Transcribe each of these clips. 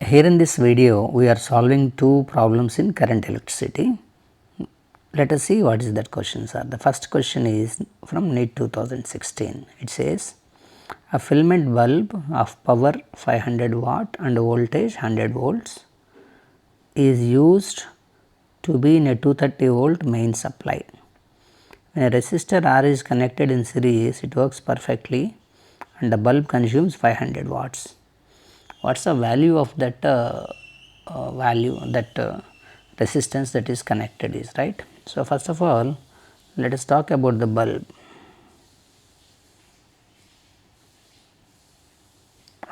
Here in this video, we are solving two problems in current electricity. Let us see what is that questions are. The first question is from NEET 2016. It says a filament bulb of power 500 watt and voltage 100 volts is used to be in a 230 volt main supply. When a resistor R is connected in series, it works perfectly and the bulb consumes 500 watts. What is the value of that resistance that is connected is, right. So, first of all, let us talk about the bulb.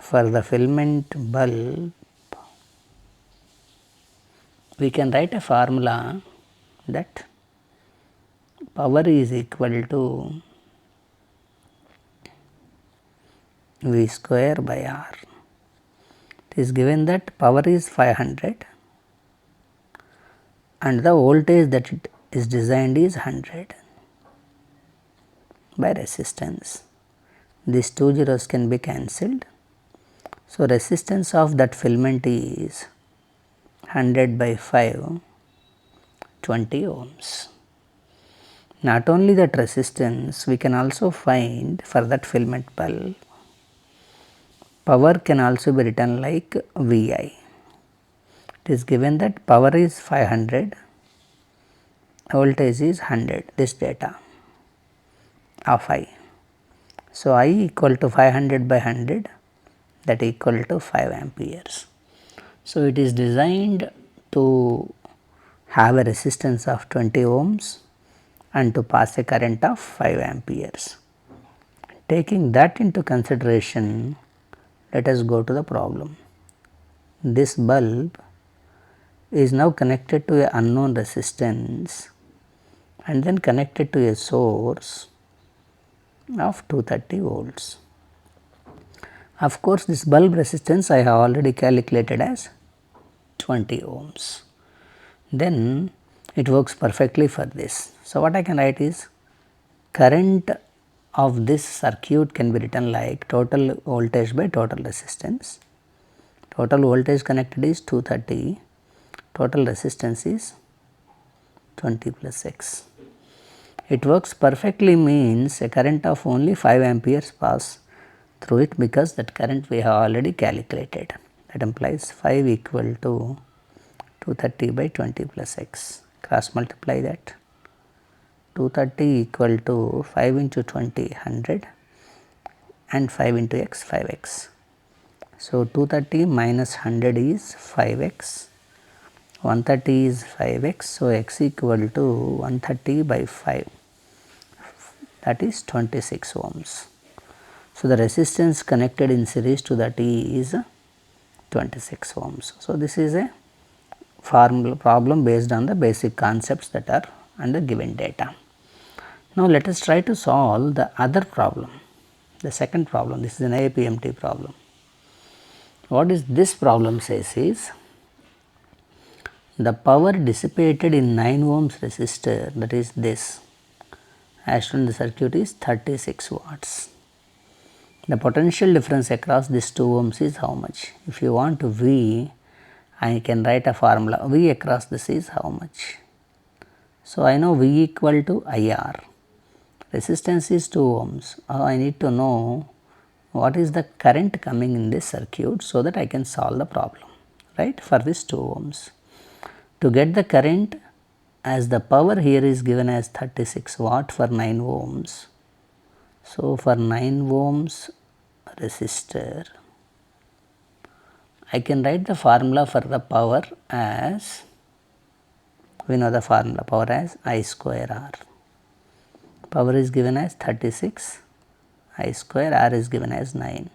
For the filament bulb, we can write a formula that power is equal to V square by R. It is given that power is 500 and the voltage that it is designed is 100 by resistance. These two zeros can be cancelled. So, resistance of that filament is 100 by 5, 20 ohms. Not only that resistance, we can also find for that filament bulb, power can also be written like VI. It is given that power is 500, voltage is 100, this data of I. So, I equal to 500 by 100, that equal to 5 amperes. So, it is designed to have a resistance of 20 ohms and to pass a current of 5 amperes. Taking that into consideration, let us go to the problem. This bulb is now connected to an unknown resistance and then connected to a source of 230 volts. Of course, this bulb resistance I have already calculated as 20 ohms. Then it works perfectly for this. So, what I can write is current of this circuit can be written like total voltage by total resistance. Total voltage connected is 230, total resistance is 20 plus X. It works perfectly means a current of only 5 amperes pass through it, because that current we have already calculated. That implies 5 equal to 230 by 20 plus X. Cross multiply that. 230 equal to 5 into 20, 100, and 5 into x, 5x. So, 230 minus 100 is 5x, 130 is 5x. So, x equal to 130 by 5, that is 26 ohms. So, the resistance connected in series to that is 26 ohms. So, this is a formula problem based on the basic concepts that are under given data. Now, let us try to solve the other problem, the second problem. This is an APMT problem. What is this problem says is, the power dissipated in 9 ohms resistor, that is this, as shown in the circuit, is 36 watts. The potential difference across these 2 ohms is how much? If you want to V, I can write a formula, V across this is how much? So, I know V equal to IR. Resistance is 2 ohms. I need to know what is the current coming in this circuit, so that I can solve the problem, right, for this 2 ohms. To get the current, as the power here is given as 36 watt for 9 ohms. So, for 9 ohms resistor, I can write the formula for the power as, we know the formula, power as I square R. Power is given as 36, I square, R is given as 9.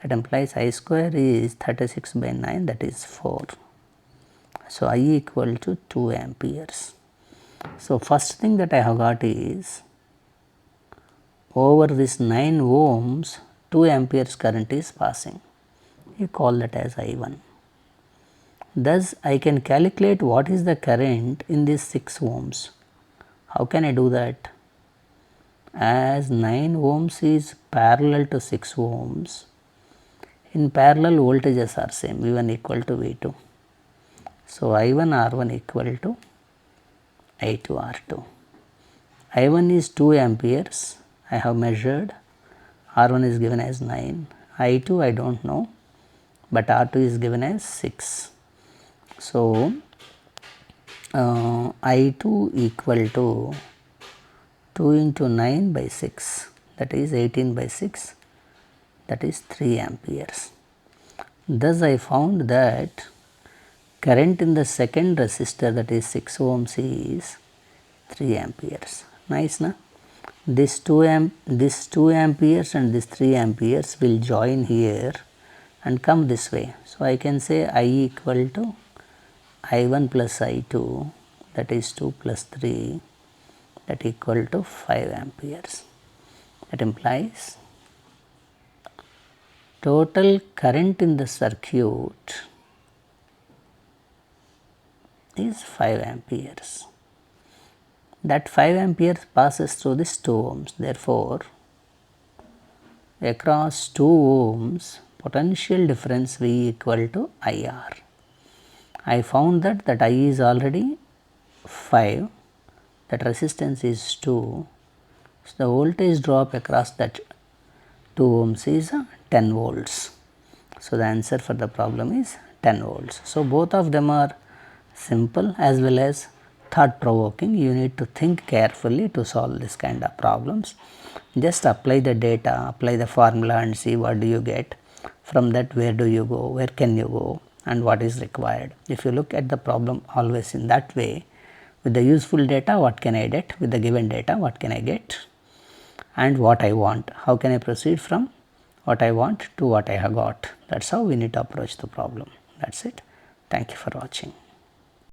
That implies I square is 36 by 9, that is 4. So, I equal to 2 amperes. So, first thing that I have got is, over this 9 ohms 2 amperes current is passing, you call that as I1. Thus, I can calculate what is the current in this 6 ohms. How can I do that? As 9 ohms is parallel to 6 ohms, In parallel voltages are same, V1 equal to V2. So, I1 R1 equal to I2 R2. I1 is 2 amperes, I have measured, R1 is given as 9, I2 I do not know, but R2 is given as 6. So, I2 equal to 2 into 9 by 6, that is 18 by 6, that is 3 amperes. Thus, I found that current in the second resistor, that is 6 ohms, is 3 amperes. Nice, na? This 2 amperes and this 3 amperes will join here and come this way. So, I can say I equal to I1 plus I2, that is 2 plus 3, that equal to 5 amperes. That implies total current in the circuit is 5 amperes. That 5 amperes passes through this 2 ohms. Therefore, across 2 ohms potential difference V equal to IR. I found that I is already 5, that resistance is 2. So, the voltage drop across that 2 ohms is 10 volts. So, the answer for the problem is 10 volts. So, both of them are simple as well as thought provoking. You need to think carefully to solve this kind of problems. Just apply the data, apply the formula and see what do you get. From that, where do you go, where can you go, and what is required. If you look at the problem always in that way, with the useful data what can I get, with the given data what can I get, and what I want, how can I proceed from what I want to what I have got. That is how we need to approach the problem. That is it. Thank you for watching.